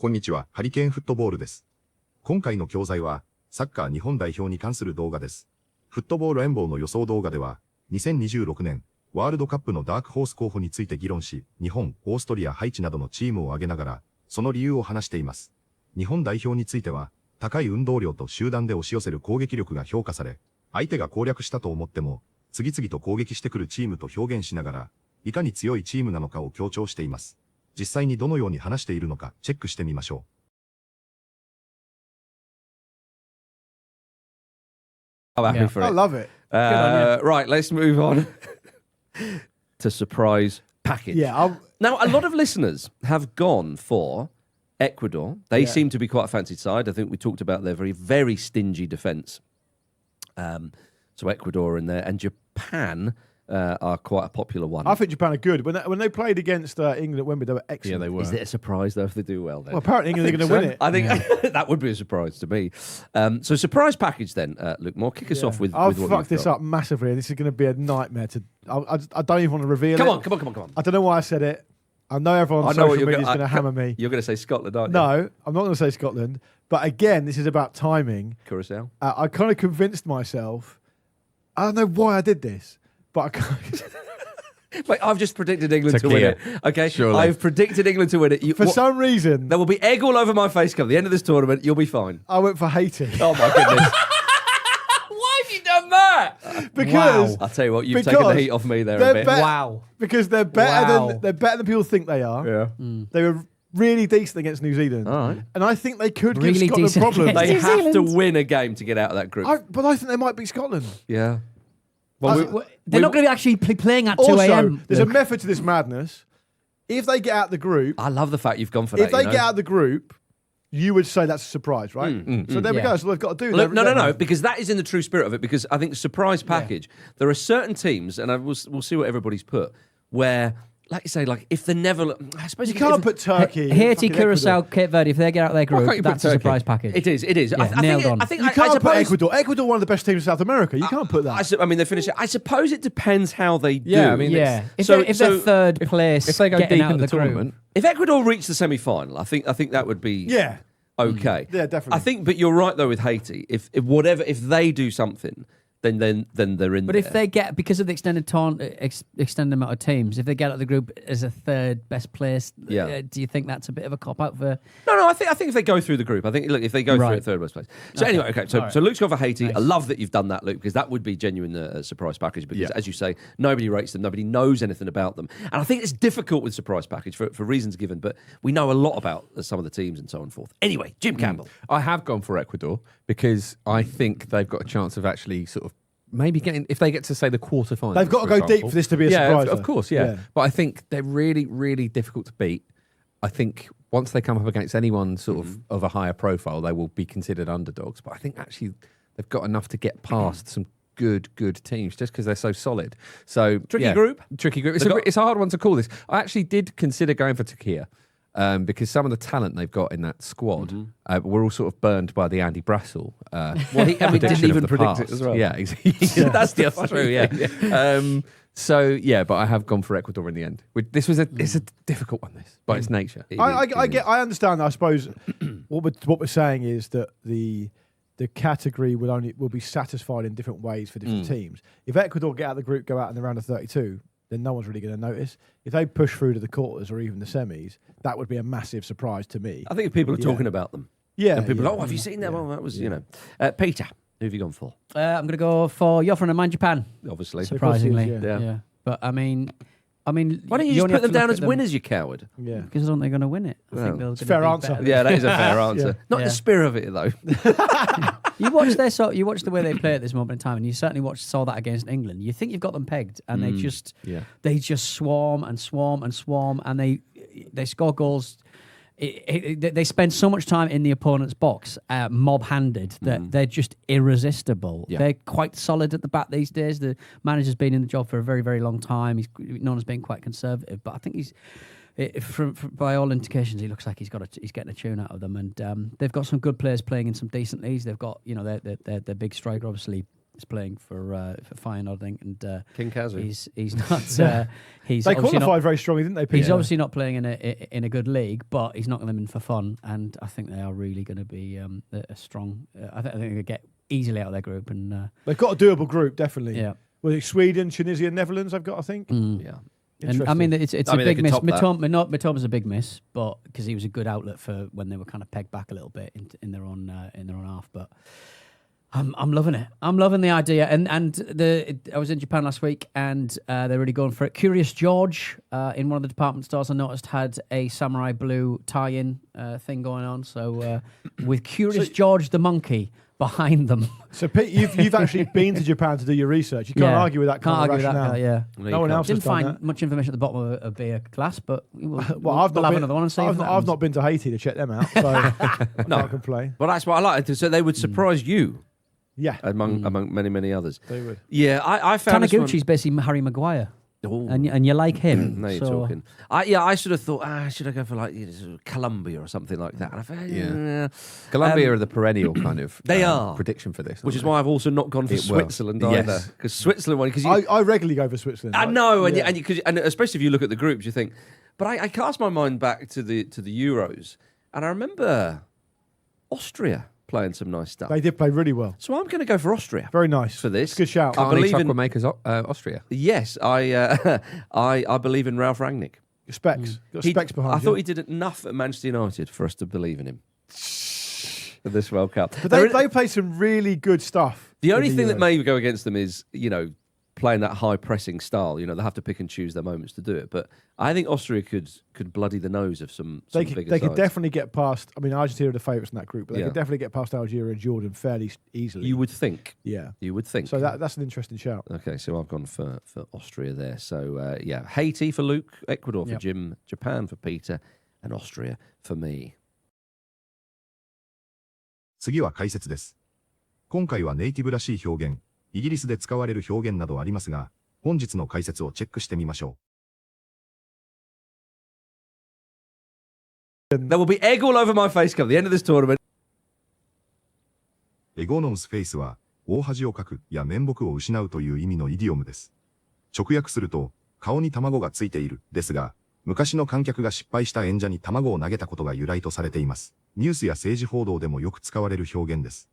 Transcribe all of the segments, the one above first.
こんにちは、ハリケーンフットボールです。今回の教材は、サッカー日本代表に関する動画です。フットボールRambleの予想動画では、2026年、ワールドカップのダークホース候補について議論し、日本、オーストリア、ハイチなどのチームを挙げながら、その理由を話しています。日本代表については、高い運動量と集団で押し寄せる攻撃力が評価され、相手が攻略したと思っても、次々と攻撃してくるチームと表現しながら、いかに強いチームなのかを強調しています。実際にどのように話しているのかチェックしてみましょI'm happy for it. I love it. Right, let's move on to surprise package. Yeah. Now, a lot of listeners have gone for Ecuador. They seem to be quite a fancied side. I think we talked about their very, very stingy defence. So Ecuador in there, and Japan are quite a popular one. I think Japan are good. When they played against England at Wembley, they were excellent. Yeah, they were. Is it a surprise, though, if they do well then? Well, apparently England are going to win it. I think that would be a surprise to me. So surprise package then, Luke Moore. Kick us off with I'll what you've fuck this got. up massively. This is going to be a nightmare. I don't even want to reveal Come it. on. I don't know why I said it. I know everyone on social media is going to hammer me. You're going to say Scotland, aren't you? No, I'm not going to say Scotland. But again, this is about timing. Curacao? I kind of convinced myself. I don't know why I did this, but I kind of Wait, I've just predicted England to win it. Okay, surely. I've predicted England to win it. for some reason, There will be egg all over my face come the end of this tournament. You'll be fine. I went for Haiti. Oh, my goodness. Why have you done that? Because I'll tell you what, you've taken the heat off me there a bit. Because they're better than people think they are. Yeah. They were really decent against New Zealand. All right. And I think they could Really give Scotland decent problems. against They New have to Zealand. win a game to get out of that group. But I think they might beat Scotland. Yeah. They're not going to be actually playing at 2 Also, a.m. there's a method to this madness. If they get out the group, I love the fact you've gone for that. if they get out the group, you would say that's a surprise, right? So there we Yeah. go. So they've got to do. Look, no, because that is in the true spirit of it. Because I think surprise package, there are certain teams, and we'll see what everybody's put, where, like you say, like if they're never, I suppose You can't put Turkey, Haiti, fucking Curacao, Ecuador. Cape Verde, if they get out of their can't group, you put that's a Turkey? surprise package. It is. Yeah, nailed on. I think You I can't put suppose, Ecuador. Ecuador, one of the best teams in South America. You can't put that. I mean, they finish it. I suppose it depends how they do. Yeah, I mean, Yeah, if So- they're so third place, if they go getting deep out in of the the tournament, if Ecuador reach the semi-final, I think that would be Yeah. okay. Yeah, definitely. I think, but you're right though with Haiti. If they do something, then they're in. But there. if they get, because of the extended amount of teams, if they get out of the group as a third best place, Yeah. do you think that's a bit of a cop out for? No, I think if they go through the group, I think look if they go through Right. at third worst place. So anyway, okay. So All right. so Luke's gone for Haiti. Nice. I love that you've done that, Luke, because that would be genuine surprise package. Because Yeah. as you say, nobody rates them, nobody knows anything about them, and I think it's difficult with surprise package for reasons given. But we know a lot about some of the teams and so on and forth. Anyway, Jim Campbell. I have gone for Ecuador because I think they've got a chance of actually sort of maybe getting, if they get to say the quarterfinals. They've got to go deep for this to be a surprise. surprise, Of though. course, yeah. Yeah. But I think they're really, really difficult to beat. I think once they come up against anyone sort of a higher profile, they will be considered underdogs. But I think actually they've got enough to get past some good teams just because they're so solid. So Tricky group. Tricky group. They've got- It's a hard one to call this. I actually did consider going for Turkey. Because some of the talent they've got in that squad, we're all sort of burned by the Andy Brassel. Well, he didn't prediction of even the predict it past. as well. Yeah, exactly. That's the other true. Yeah. So yeah, but I have gone for Ecuador in the end. It's a difficult one. This by its nature. I understand. I suppose what we're saying is that the category will be satisfied in different ways for different teams. If Ecuador get out of the group, go out in the round of 32, then no one's really going to notice. If they push through to the quarters or even the semis, that would be a massive surprise to me. I think if people are talking about them, Yeah, and people yeah. go, "Oh, have you seen that?" Well, that was Peter. Who have you gone for? I'm going to go for your friend of mine, Japan. Obviously, Surprisingly, yeah. Yeah. But I mean, why don't you only just put have them to down look as at them winners, you coward? Yeah. because I don't think they're going to win it. I think they're It's a gonna fair be answer. better. Yeah, that is a fair answer. Yeah. Not the spirit of it though. You watch the way they play at this moment in time, and you certainly saw that against England. You think you've got them pegged, and they just swarm and swarm and swarm, and they score goals. They spend so much time in the opponent's box, mob-handed, that they're just irresistible. Yeah. They're quite solid at the back these days. The manager's been in the job for a very, very long time. He's known as being quite conservative, but I think by all indications, he looks like he's getting a tune out of them. And they've got some good players playing in some decent leagues. They've got their big striker, obviously is playing for Feyenoord, I think, and King Kazu. he's not. He's They obviously qualified not, very strongly, didn't they, Peter? he's obviously not playing in a good league, but he's knocking them in for fun, and I think they are really going to be a strong. I think they get easily out of their group, and They've got a doable group, definitely. yeah. Well, it's Sweden, Tunisia, Netherlands, I've got, I think. Yeah. And I mean, it's I a mean, they big could miss. top that. Matoma's a big miss, but because he was a good outlet for when they were kind of pegged back a little bit in their own half. But I'm loving it. I'm loving the idea. And I was in Japan last week, and they're really going for it. Curious George in one of the department stores I noticed had a Samurai Blue tie-in thing going on. So with Curious George the monkey behind them. So, Pete, you've actually been to Japan to do your research. You can't argue with that kind of rationale. Yeah. No one else has Didn't done find that. much information at the bottom of a beer glass, but we'll I've have another one and see. I've not been to Haiti to check them out, so I can't complain. Well, that's what I like. So they would surprise you Yeah, among many, many others. they would. Yeah, I found this one- Taniguchi's basically Harry Maguire, Ooh. and you like him. Now you're so- talking. I sort of thought, should I go for like sort of Colombia or something like that? And I thought, Yeah. Colombia are the perennial kind of They are. prediction for this. which aren't is they? why I've also not gone for It will. Switzerland Yes. either. Because Switzerland won. Because I regularly go for Switzerland. I know, and, Yeah. and especially if you look at the groups, you think. But I cast my mind back to the Euros, and I remember Austria playing some nice stuff. They did play really well. So I'm going to go for Austria Very nice. for this. Good shout. I Carly believe in- chocolate makers, Austria. Yes, I believe in Ralph Rangnick. Specs. Got specs behind I you. thought he did enough at Manchester United for us to believe in him for this World Cup. But There they is- play some really good stuff. the in only thing that Euros. may go against them is, playing that high pressing style. They have to pick and choose their moments to do it. But I think Austria could bloody the nose of some They bigger could sides. definitely get past. I mean, Argentina are the favourites in that group, but they Yeah. could definitely get past Algeria and Jordan fairly easily. You would think. Yeah. You would think. So that's an interesting shout. Okay, so I've gone for Austria there. So, Haiti for Luke, Ecuador for Yep. Jim, Japan for Peter, and Austria for me. 次は解説です。今回はネイティブらしい表現、イギリスで使われる表現などありますが、本日の解説をチェックしてみましょ There will be egg all over my face come the end of this tournament. う。エゴノムスフェイスは、大恥をかくや面目を失うという意味のイディオムです。直訳すると、顔に卵がついている、ですが、昔の観客が失敗した演者に卵を投げたことが由来とされています。ニュースや政治報道でもよく使われる表現です。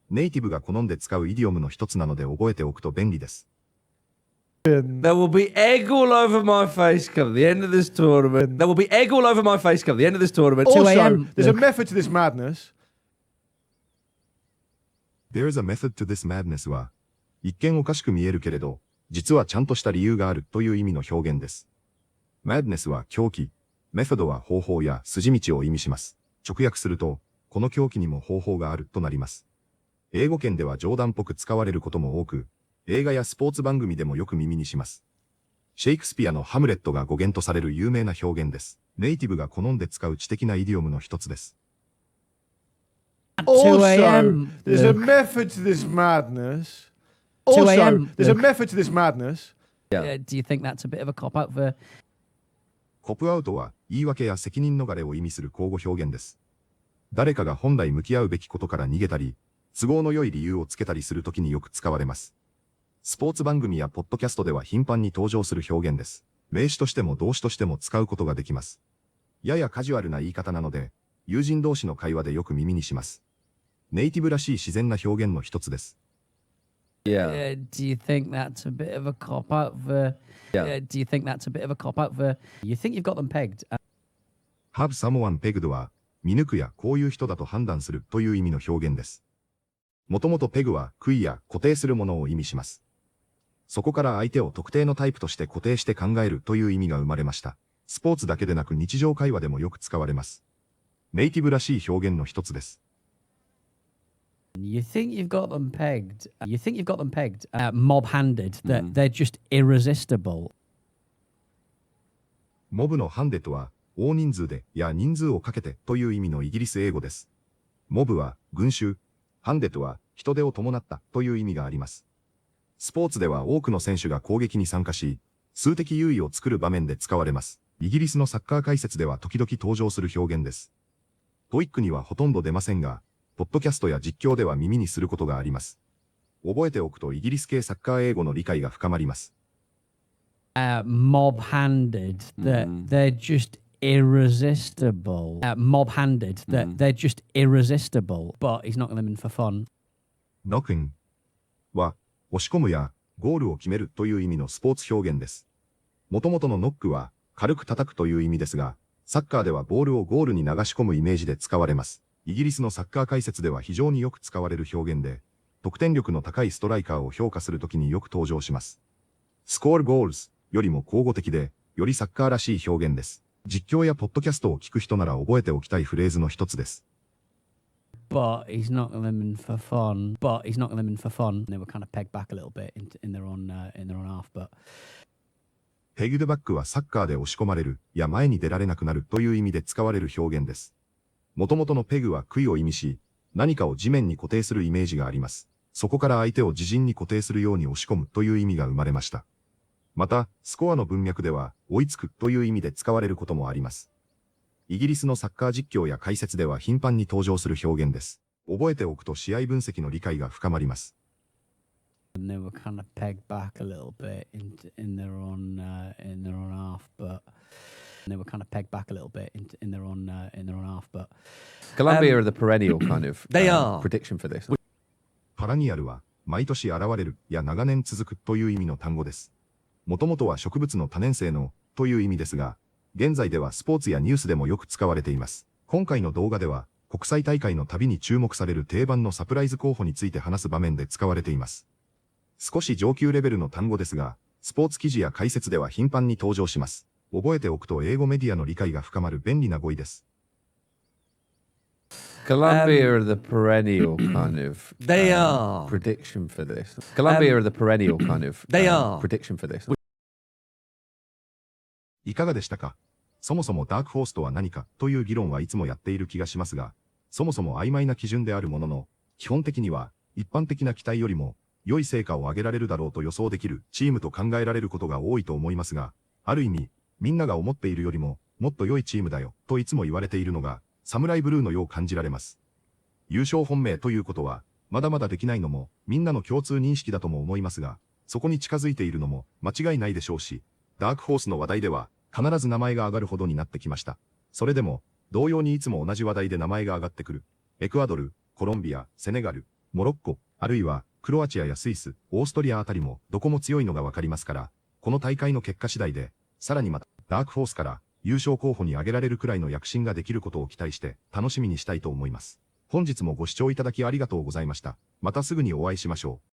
ネイティブが好んで使うイディオムの一つなので覚えておくと便利です。There will be egg all over my face come the end of this tournament. There will be egg all over my face come the end of this tournament. 2 Also, a.m. there's a Luke. method to this madness. There is a method to this madness は、一見おかしく見えるけれど、実はちゃんとした理由があるという意味の表現です。madness は狂気、メソッドは方法や筋道を意味します。直訳すると、この狂気にも方法があるとなります。英語圏では冗談っぽく使われることも多く、映画やスポーツ番組でもよく耳にします。シェイクスピアのハムレットが語源とされる有名な表現です。ネイティブが好んで使う知的なイディオムの一つです。Also, 2 a.m. there's a Luke. method to this madness. 2 Also, a.m. there's a Luke. method to this madness. Do you think that's a bit of a cop out for? コップアウトは言い訳や責任逃れを意味する口語表現です。誰かが本来向き合うべきことから逃げたり、都合の良い理由をつけたりするときによく使われます。スポーツ番組やポッドキャストでは頻繁に登場する表現です。名詞としても動詞としても使うことができます。ややカジュアルな言い方なので、友人同士の会話でよく耳にします。ネイティブらしい自然な表現の一つです。Yeah. Do you think that's a bit of a cop out for? Do you think that's a bit of a cop out for? You think you've got them pegged? have someone pegged は、見抜くやこういう人だと判断するという意味の表現です。もともとペグは杭や固定するものを意味します。そこから相手を特定のタイプとして固定して考えるという意味が生まれました。スポーツだけでなく日常会話でもよく使われます。ネイティブらしい表現の一つです。You think you've got them pegged? You think you've got them pegged? Mob-handed. They're just irresistible. モブのハンデとは、大人数でや人数をかけてという意味のイギリス英語です。モブは群衆、ハンデとは人手を伴ったという意味があります。スポーツでは多くの選手が攻撃に参加し、数的優位を作る場面で使われます。イギリスのサッカー解説では時々登場する表現です。トイックにはほとんど出ませんが、ポッドキャストや実況では耳にすることがあります。覚えておくとイギリス系サッカー英語の理解が深まります。Mob-handed, they're just irresistible. Mob-handed, they're just irresistible. But he's knocking them in for fun. knocking は、押し込むやゴールを決めるという意味のスポーツ表現です。元々のノックは軽く叩くという意味ですが、サッカーではボールをゴールに流し込むイメージで使われます。イギリスのサッカー解説では非常によく使われる表現で、得点力の高いストライカーを評価するときによく登場します。score goals よりも口語的で、よりサッカーらしい表現です。実況やポッドキャストを聞く人なら覚えておきたいフレーズの一つです。But he's knocking them in for fun. But he's knocking them in for fun. They were kind of pegged back a little bit in their own half. Butペグドバックはサッカーで押し込まれるや前に出られなくなるという意味で使われる表現です。元々のペグは杭を意味し、何かを地面に固定するイメージがあります。そこから相手を自陣に固定するように押し込むという意味が生まれました。また、スコアの文脈では追いつくという意味で使われることもあります。イギリスのサッカー実況や解説では頻繁に登場する表現です。覚えておくと試合分析の理解が深まります。and they were kind of pegged back a little bit in their own half, but they were kind of pegged back a little bit in their own half, but Colombia are the perennial kind of They are. prediction for this. パラニアルは毎年現れるや長年続くという意味の単語です。もともとは植物の多年生のという意味ですが、現在ではスポーツやニュースでもよく使われています。今回の動画では国際大会のたびに注目される定番のサプライズ候補について話す場面で使われています。少し上級レベルの単語ですが、スポーツ記事や解説では頻繁に登場します。覚えておくと英語メディアの理解が深まる便利な語彙です。Colombia are the perennial kind of They are. prediction for this. Colombia are the perennial kind of They are. prediction for this. いかがでしたか？そもそもダークホースとは何かという議論はいつもやっている気がしますが、そもそも曖昧な基準であるものの、基本的には一般的な期待よりも良い成果を上げられるだろうと予想できるチームと考えられることが多いと思いますが、ある意味、みんなが思っているよりももっと良いチームだよといつも言われているのが、サムライブルーのよう感じられます。優勝本命ということは、まだまだできないのもみんなの共通認識だとも思いますが、そこに近づいているのも間違いないでしょうし、ダークホースの話題では必ず名前が上がるほどになってきました。それでも、同様にいつも同じ話題で名前が上がってくる。エクアドル、コロンビア、セネガル、モロッコ、あるいはクロアチアやスイス、オーストリアあたりもどこも強いのがわかりますから、この大会の結果次第で、さらにまたダークホースから優勝候補に挙げられるくらいの躍進ができることを期待して楽しみにしたいと思います。本日もご視聴いただきありがとうございました。またすぐにお会いしましょう。